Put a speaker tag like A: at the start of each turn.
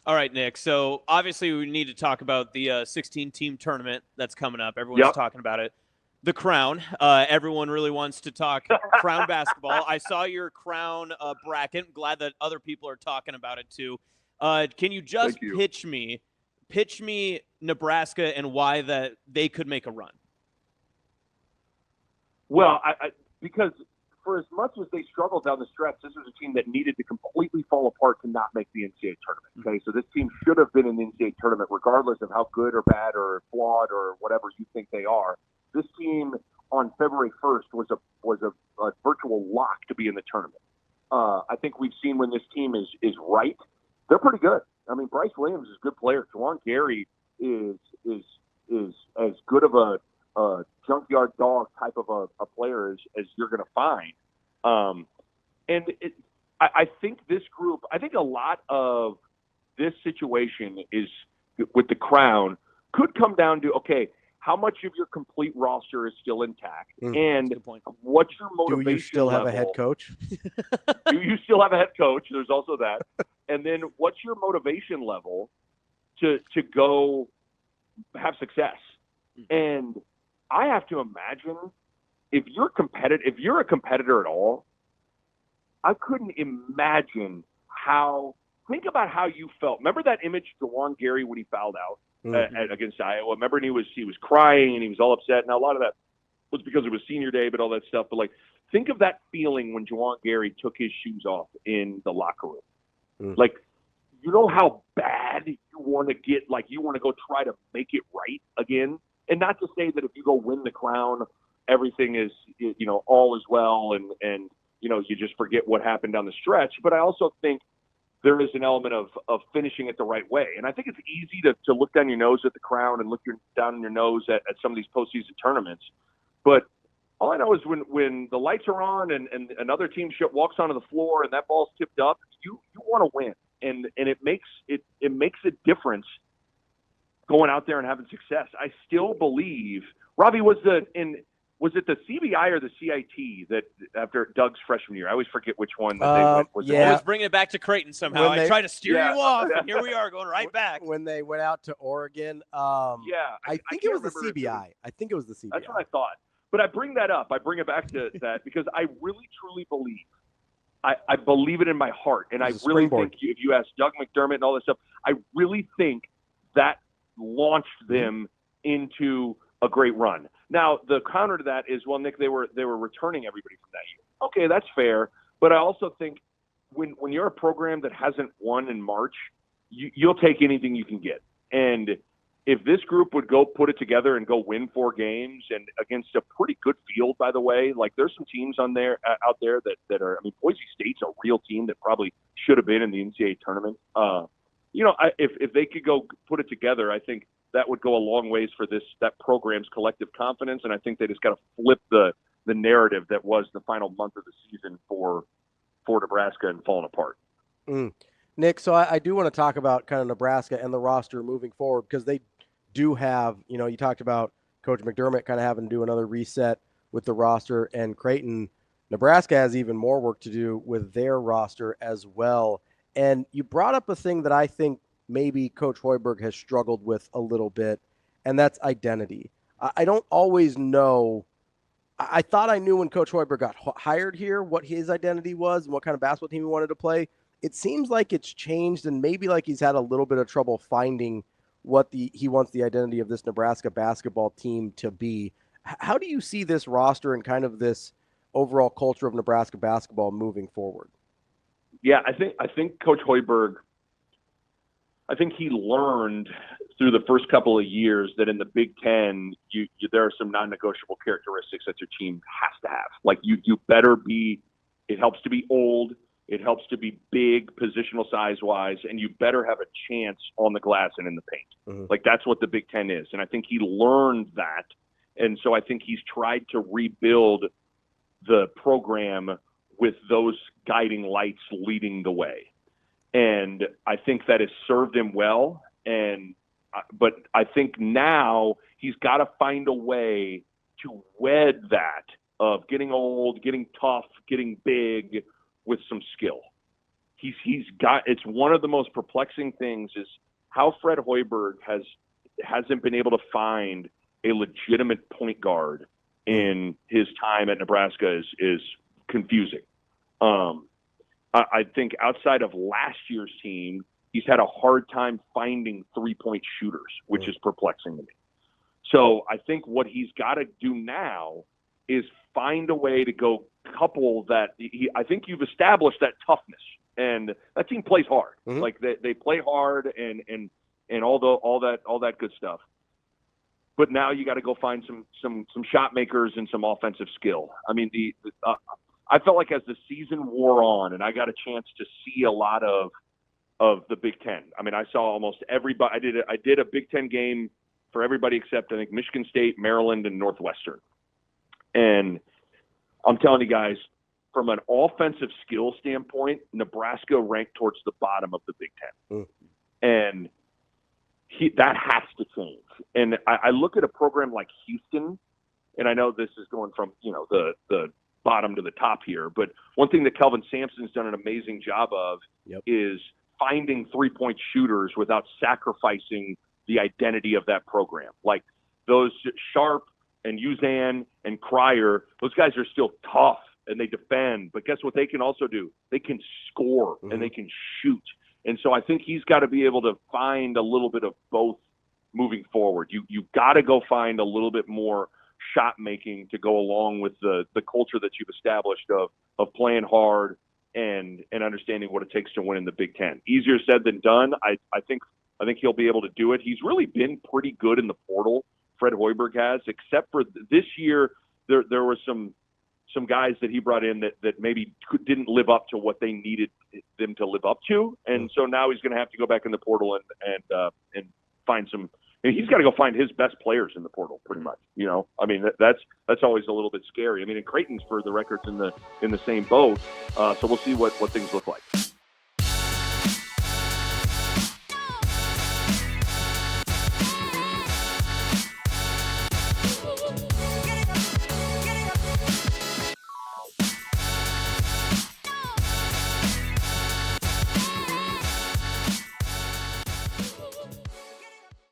A: All right, Nick. So obviously we need to talk about the 16-team tournament that's coming up. Everyone's
B: Yep.
A: talking about it. The Crown. Everyone really wants to talk Crown basketball. I saw your Crown bracket. Glad that other people are talking about it too. Can you
B: Thank
A: just
B: you.
A: pitch me Nebraska and why that they could make a run?
B: Well, because for as much as they struggled down the stretch, this was a team that needed to completely fall apart to not make the NCAA tournament. Okay, so this team should have been in the NCAA tournament, regardless of how good or bad or flawed or whatever you think they are. This team on February 1st was a virtual lock to be in the tournament. I think we've seen when this team is right, they're pretty good. I mean, Bryce Williams is a good player. Juwan Gary is is as good of a junkyard dog type of a player as you're going to find. And I think this group, I think a lot of this situation is with the Crown could come down to, okay, how much of your complete roster is still intact? And what's your motivation
C: Do you still have
B: level?
C: a head coach?
B: Do you still have a head coach? There's also that. And then what's your motivation level to go have success? And I have to imagine if you're a competitor at all, I couldn't imagine think about how you felt. Remember that image of Juwan Gary when he fouled out against Iowa? Remember, and he was crying and he was all upset. Now a lot of that was because it was senior day, but all that stuff. But like, think of that feeling when Juwan Gary took his shoes off in the locker room. Like, you know how bad you want to get, like you want to go try to make it right again. And not to say that if you go win the Crown, everything is, all is well and you just forget what happened down the stretch. But I also think there is an element of finishing it the right way. And I think it's easy to look down your nose at the Crown and look down your nose at some of these postseason tournaments. But all I know is when the lights are on and another team walks onto the floor and that ball's tipped up, you want to win. And it makes a difference going out there and having success. I still believe Ravi was it the CBI or the CIT that after Doug's freshman year? I always forget which one that they went.
A: Always bringing it back to Creighton somehow. I try to steer you off, and here we are going right back.
C: When they went out to Oregon,
B: I
C: think it was the CBI. I think it was the CBI.
B: That's what I thought. But I bring that up. I bring it back to that because I really, truly believe. I believe it in my heart. And I really think if you ask Doug McDermott and all this stuff, I really think that launched them into a great run. Now, the counter to that is, well, Nick, they were returning everybody from that year. Okay, that's fair. But I also think when you're a program that hasn't won in March, you'll take anything you can get. And if this group would go put it together and go win 4 games and against a pretty good field, by the way, like there's some teams out there that are, I mean, Boise State's a real team that probably should have been in the NCAA tournament. If they could go put it together, I think that would go a long ways for that program's collective confidence. And I think they just got to flip the narrative that was the final month of the season for Nebraska and falling apart.
C: Nick, so I do want to talk about kind of Nebraska and the roster moving forward because they do have, you talked about Coach McDermott kind of having to do another reset with the roster, and Creighton, Nebraska has even more work to do with their roster as well. And you brought up a thing that I think maybe Coach Hoiberg has struggled with a little bit, and that's identity. I don't always know. I thought I knew when Coach Hoiberg got hired here what his identity was and what kind of basketball team he wanted to play. It seems like it's changed, and maybe like he's had a little bit of trouble finding what he wants the identity of this Nebraska basketball team to be. How do you see this roster and kind of this overall culture of Nebraska basketball moving forward?
B: Yeah, I think Coach Hoiberg, I think he learned through the first couple of years that in the Big Ten, there are some non-negotiable characteristics that your team has to have. Like you better be. It helps to be old. It helps to be big, positional size-wise, and you better have a chance on the glass and in the paint. Mm-hmm. Like, that's what the Big Ten is. And I think he learned that. And so I think he's tried to rebuild the program with those guiding lights leading the way. And I think that has served him well. But I think now he's got to find a way to wed that of getting old, getting tough, getting big, with some skill. he's got. It's one of the most perplexing things is how Fred Hoiberg hasn't been able to find a legitimate point guard in his time at Nebraska is confusing. I think outside of last year's team, he's had a hard time finding 3-point shooters, which is perplexing to me. So I think what he's got to do now is find a way to go couple that. I think you've established that toughness, and that team plays hard.
C: Mm-hmm.
B: Like they play hard and all that good stuff. But now you got to go find some shot makers and some offensive skill. I mean, I felt like as the season wore on, and I got a chance to see a lot of the Big Ten. I mean, I saw almost everybody. I did a Big Ten game for everybody except I think Michigan State, Maryland, and Northwestern. And I'm telling you guys, from an offensive skill standpoint, Nebraska ranked towards the bottom of the Big Ten. And that has to change. And I look at a program like Houston, and I know this is going from the bottom to the top here, but one thing that Kelvin Sampson's done an amazing job of is finding 3-point shooters without sacrificing the identity of that program. Like those Sharp and Uzan and Cryer, those guys are still tough and they defend, but guess what they can also do? They can score and they can shoot. And so I think he's got to be able to find a little bit of both moving forward. You got to go find a little bit more shot making to go along with the culture that you've established of playing hard and understanding what it takes to win in the Big Ten. Easier said than done. I think he'll be able to do it. He's really been pretty good in the portal, Fred Hoiberg has, except for this year there were some guys that he brought in that maybe didn't live up to what they needed them to live up to. And so now he's going to have to go back in the portal and find some. And he's got to go find his best players in the portal, pretty much. I mean, that's always a little bit scary. I mean, and Creighton's, for the records, in the same boat. So we'll see what things look like.